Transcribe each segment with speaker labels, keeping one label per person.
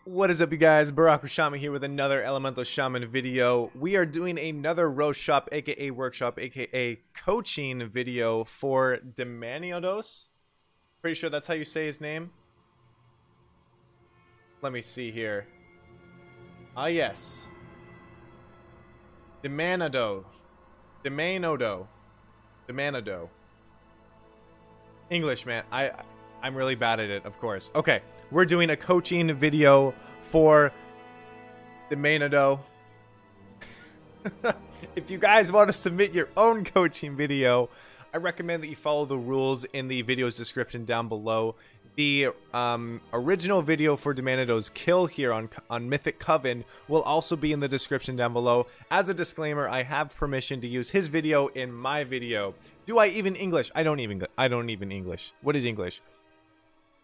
Speaker 1: What is up, you guys? Barokoshama here with another Elemental Shaman video. We are doing another Roastshop, aka workshop, aka coaching video for Daimanado. Pretty sure that's how you say his name. Let me see here. Ah, yes. Daimanado. English, man. I'm really bad at it, of course. Okay, we're doing a coaching video for Daimanado. If you guys want to submit your own coaching video, I recommend that you follow the rules in the video's description down below. The original video for Daimanado's kill here on Mythic Coven will also be in the description down below. As a disclaimer, I have permission to use his video in my video. Do I even English? I don't even English. What is English?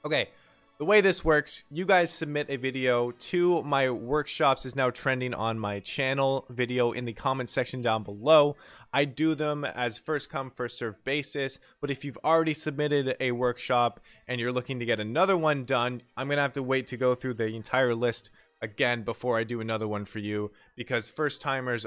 Speaker 1: Okay, the way this works, you guys submit a video to my workshops is now trending on my channel video in the comment section down below. I do them as first come first serve basis, but if you've already submitted a workshop and you're looking to get another one done, I'm gonna have to wait to go through the entire list again before I do another one for you, because first timers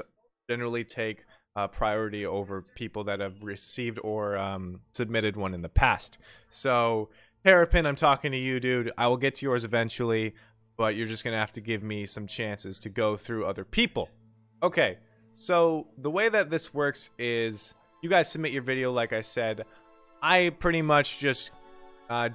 Speaker 1: generally take priority over people that have received or submitted one in the past. So Terrapin, I'm talking to you, dude. I will get to yours eventually, but you're just gonna have to give me some chances to go through other people. Okay, so the way that this works is you guys submit your video, like I said. I pretty much just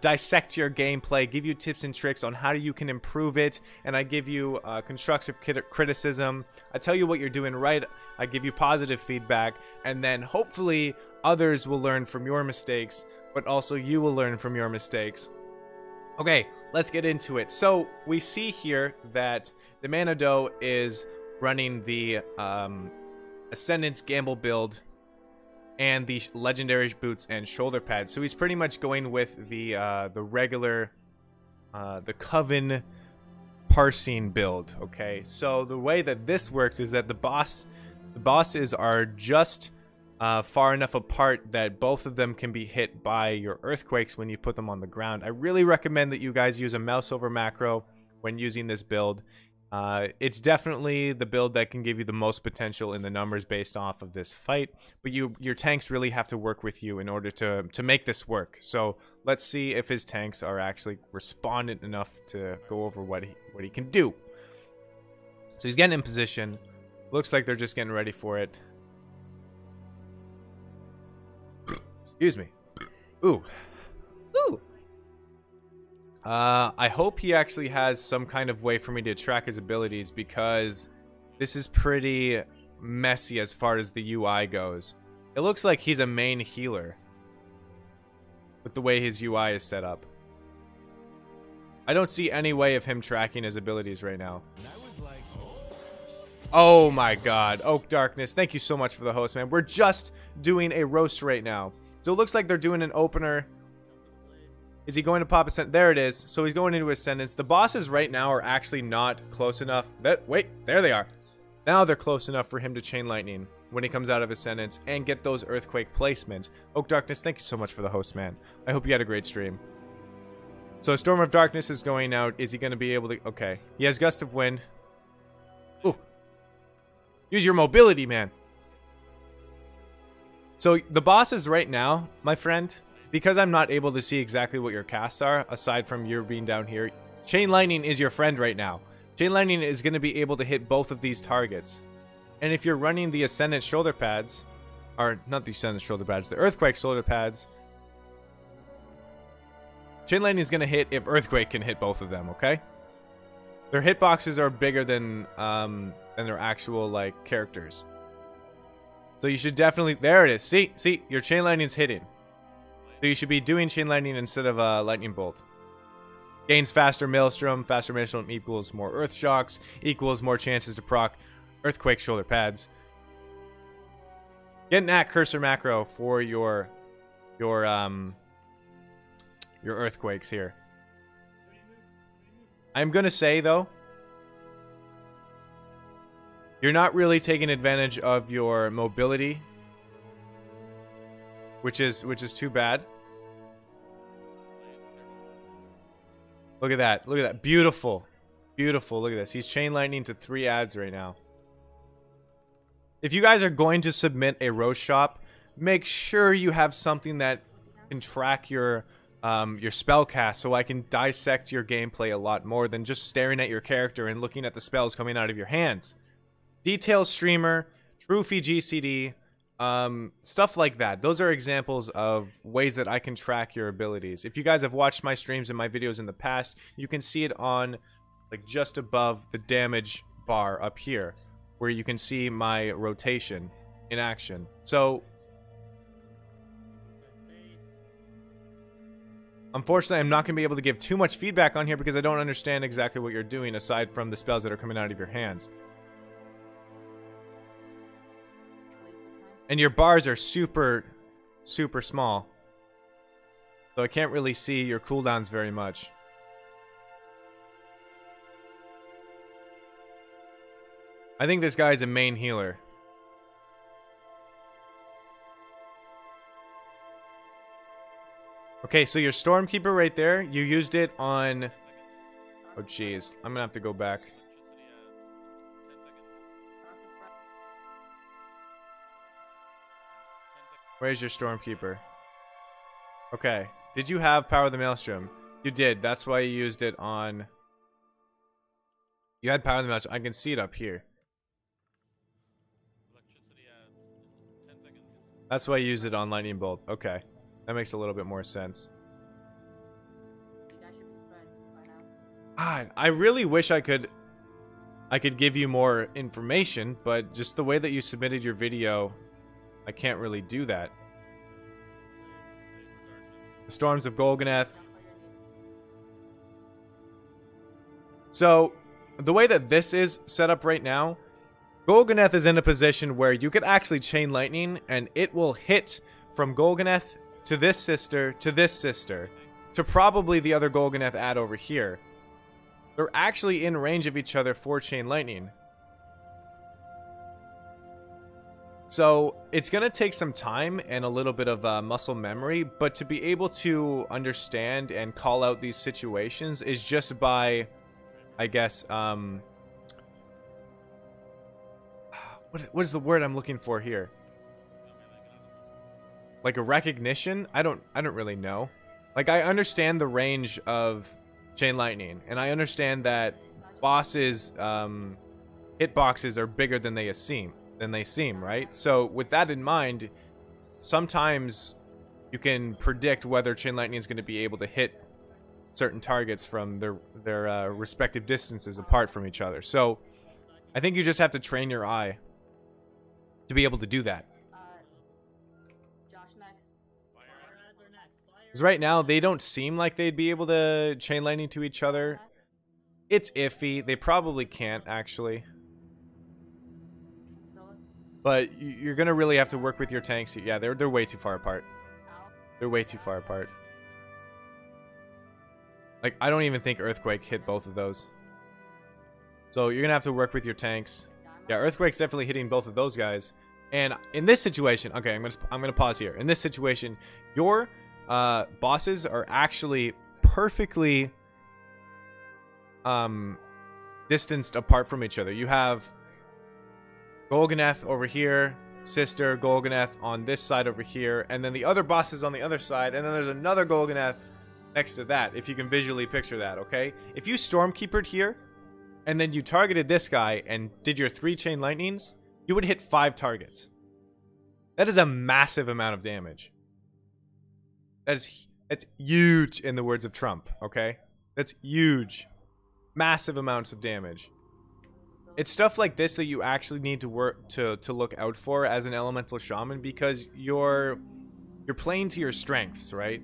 Speaker 1: dissect your gameplay, give you tips and tricks on how you can improve it, and I give you constructive criticism. I tell you what you're doing right, I give you positive feedback, and then hopefully others will learn from your mistakes, but also you will learn from your mistakes. Okay, let's get into it. So we see here that Daimanado is running the Ascendance Gamble build and the legendary boots and shoulder pads. So he's pretty much going with the regular the Coven parsing build. Okay, so the way that this works is that the bosses are just far enough apart that both of them can be hit by your earthquakes when you put them on the ground. I really recommend that you guys use a mouse over macro when using this build. It's definitely the build that can give you the most potential in the numbers based off of this fight, but your tanks really have to work with you in order to make this work. So let's see if his tanks are actually respondent enough to go over what he can do. So he's getting in position. Looks like they're just getting ready for it. Excuse me. Ooh. Ooh. I hope he actually has some kind of way for me to track his abilities, because this is pretty messy as far as the UI goes. It looks like he's a main healer with the way his UI is set up. I don't see any way of him tracking his abilities right now. Oh my god. Oak Darkness, thank you so much for the host, man. We're just doing a roast right now. So it looks like they're doing an opener. Is he going to pop Ascendance? There it is. So he's going into Ascendance. The bosses right now are actually not close enough. Wait, there they are. Now they're close enough for him to Chain Lightning when he comes out of Ascendance and get those Earthquake placements. Oak Darkness, thank you so much for the host, man. I hope you had a great stream. So Storm of Darkness is going out. Is he going to be able to... Okay. He has Gust of Wind. Ooh. Use your mobility, man. So the bosses right now, my friend, because I'm not able to see exactly what your casts are, aside from your being down here, Chain Lightning is your friend right now. Chain Lightning is going to be able to hit both of these targets. And if you're running the Ascendant shoulder pads, or not the Ascendant shoulder pads, the Earthquake shoulder pads, Chain Lightning is going to hit if Earthquake can hit both of them, okay? Their hitboxes are bigger than their actual, like, characters. So you should definitely... There it is. See, your Chain Lightning's hitting. So you should be doing Chain Lightning instead of Lightning Bolt. Gains faster Maelstrom. Faster Maelstrom equals more Earth Shocks. Equals more chances to proc Earthquake shoulder pads. Get an at cursor macro for your Earthquakes here. I'm going to say, though, you're not really taking advantage of your mobility, which is too bad. Look at that. Look at that. Beautiful. Beautiful. Look at this. He's chain lightning to 3 adds right now. If you guys are going to submit a Roastshop, make sure you have something that can track your spell cast, so I can dissect your gameplay a lot more than just staring at your character and looking at the spells coming out of your hands. Detail Streamer, Trufi GCD, stuff like that. Those are examples of ways that I can track your abilities. If you guys have watched my streams and my videos in the past, you can see it on like just above the damage bar up here, where you can see my rotation in action. So unfortunately, I'm not going to be able to give too much feedback on here because I don't understand exactly what you're doing aside from the spells that are coming out of your hands. And your bars are super, super small. So I can't really see your cooldowns very much. I think this guy's a main healer. Okay, so your Stormkeeper right there, you used it on... Oh, jeez. I'm gonna have to go back. Where's your Stormkeeper? Okay. Did you have Power of the Maelstrom? You did. That's why you used it on... You had Power of the Maelstrom. I can see it up here. That's why you used it on Lightning Bolt. Okay. That makes a little bit more sense. God, I really wish I could give you more information, but just the way that you submitted your video, I can't really do that. The Storms of Golganeth. So, the way that this is set up right now, Golganeth is in a position where you could actually chain lightning and it will hit from Golganeth to this sister, to probably the other Golganeth add over here. They're actually in range of each other for chain lightning. So it's going to take some time and a little bit of muscle memory, but to be able to understand and call out these situations is just by, I guess, what is the word I'm looking for here? Like a recognition? I don't really know. Like, I understand the range of chain lightning, and I understand that bosses hitboxes are bigger than they seem, right? So with that in mind, sometimes you can predict whether chain lightning is going to be able to hit certain targets from their respective distances apart from each other. So I think you just have to train your eye to be able to do that. Because right now, they don't seem like they'd be able to chain lightning to each other. It's iffy. They probably can't, actually. But you're going to really have to work with your tanks. Yeah, they're way too far apart. They're way too far apart. Like, I don't even think Earthquake hit both of those. So you're going to have to work with your tanks. Yeah, Earthquake's definitely hitting both of those guys. And in this situation, okay, I'm gonna pause here. In this situation, your bosses are actually perfectly distanced apart from each other. You have Golganeth over here, Sister Golganeth on this side over here, and then the other bosses on the other side, and then there's another Golganeth next to that, if you can visually picture that, okay? If you Stormkeepered here, and then you targeted this guy and did your 3 chain lightnings, you would hit 5 targets. That is a massive amount of damage. That's huge in the words of Trump, okay? That's huge. Massive amounts of damage. It's stuff like this that you actually need to work to look out for as an Elemental Shaman, because you're playing to your strengths, right?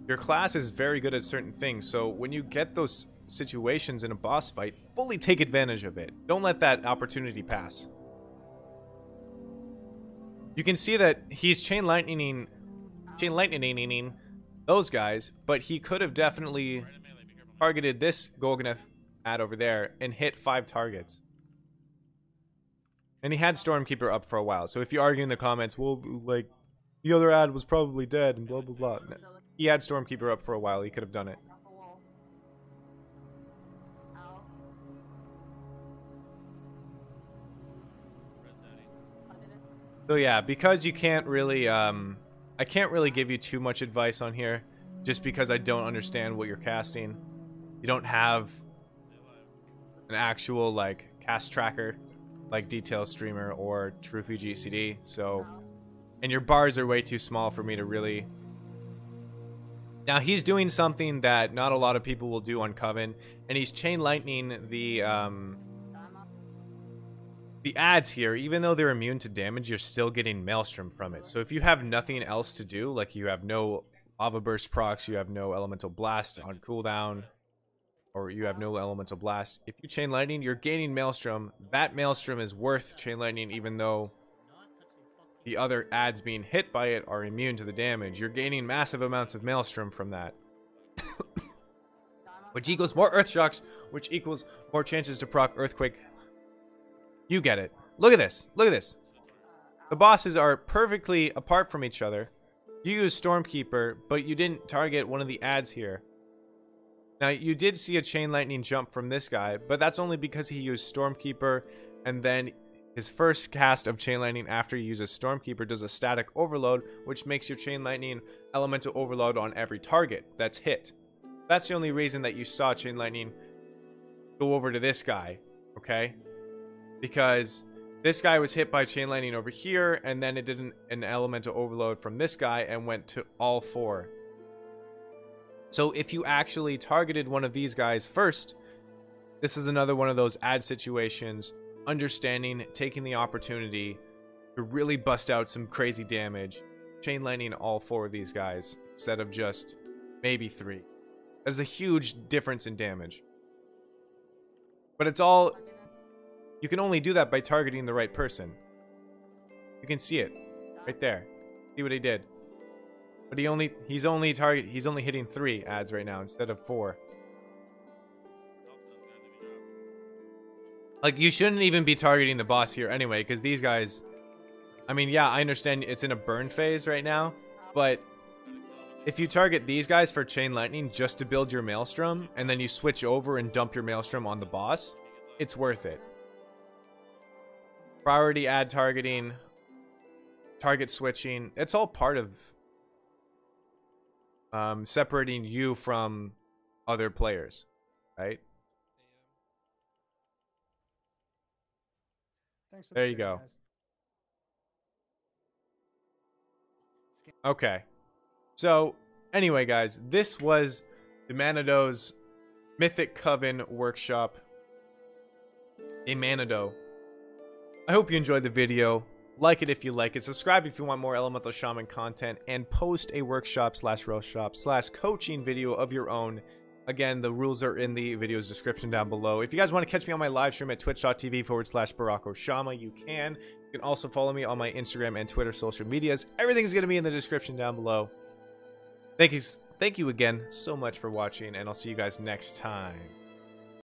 Speaker 1: Your class is very good at certain things, so when you get those situations in a boss fight, fully take advantage of it. Don't let that opportunity pass. You can see that he's chain lightning those guys, but he could have definitely targeted this Golganeth ad over there and hit 5 targets. And he had Stormkeeper up for a while, so if you argue in the comments, well, like, the other ad was probably dead and blah blah blah. No, he had Stormkeeper up for a while, he could have done it. So yeah, because you can't really, I can't really give you too much advice on here, just because I don't understand what you're casting. You don't have an actual, like, cast tracker, like Detail Streamer or Trufi GCD, so... And your bars are way too small for me to really... Now, he's doing something that not a lot of people will do on Coven, and he's chain lightning the adds here. Even though they're immune to damage, you're still getting Maelstrom from it. So if you have nothing else to do, like you have no Lava Burst procs, you have no Elemental Blast on cooldown, or you have no Elemental Blast, if you chain lightning, you're gaining Maelstrom. That Maelstrom is worth chain lightning, even though the other adds being hit by it are immune to the damage. You're gaining massive amounts of Maelstrom from that. Which equals more Earth Shocks, which equals more chances to proc Earthquake. You get it. Look at this. Look at this. The bosses are perfectly apart from each other. You use Stormkeeper, but you didn't target one of the adds here. Now, you did see a Chain Lightning jump from this guy, but that's only because he used Stormkeeper, and then his first cast of Chain Lightning after he uses Stormkeeper does a static overload, which makes your Chain Lightning elemental overload on every target that's hit. That's the only reason that you saw Chain Lightning go over to this guy, okay? Because this guy was hit by Chain Lightning over here, and then it did an elemental overload from this guy and went to all four. So if you actually targeted one of these guys first, this is another one of those ad situations, understanding, taking the opportunity to really bust out some crazy damage, Chain Lightning all four of these guys instead of just maybe three. There's a huge difference in damage. But it's all... You can only do that by targeting the right person. You can see it right there. See what he did. But he's only hitting 3 adds right now instead of 4. Like, you shouldn't even be targeting the boss here anyway, because these guys, I mean, yeah, I understand it's in a burn phase right now, but if you target these guys for Chain Lightning just to build your Maelstrom, and then you switch over and dump your Maelstrom on the boss, it's worth it. Priority ad targeting, target switching, it's all part of separating you from other players, right? There you go. Okay. So, anyway, guys, this was Daimanado's Mythic Coven workshop. Daimanado. I hope you enjoyed the video. Like it if you like it. Subscribe if you want more Elemental Shaman content. And post a workshop / roastshop / coaching video of your own. Again, the rules are in the video's description down below. If you guys want to catch me on my live stream at twitch.tv/Barokoshama, you can. You can also follow me on my Instagram and Twitter social medias. Everything's going to be in the description down below. Thank you again so much for watching, and I'll see you guys next time.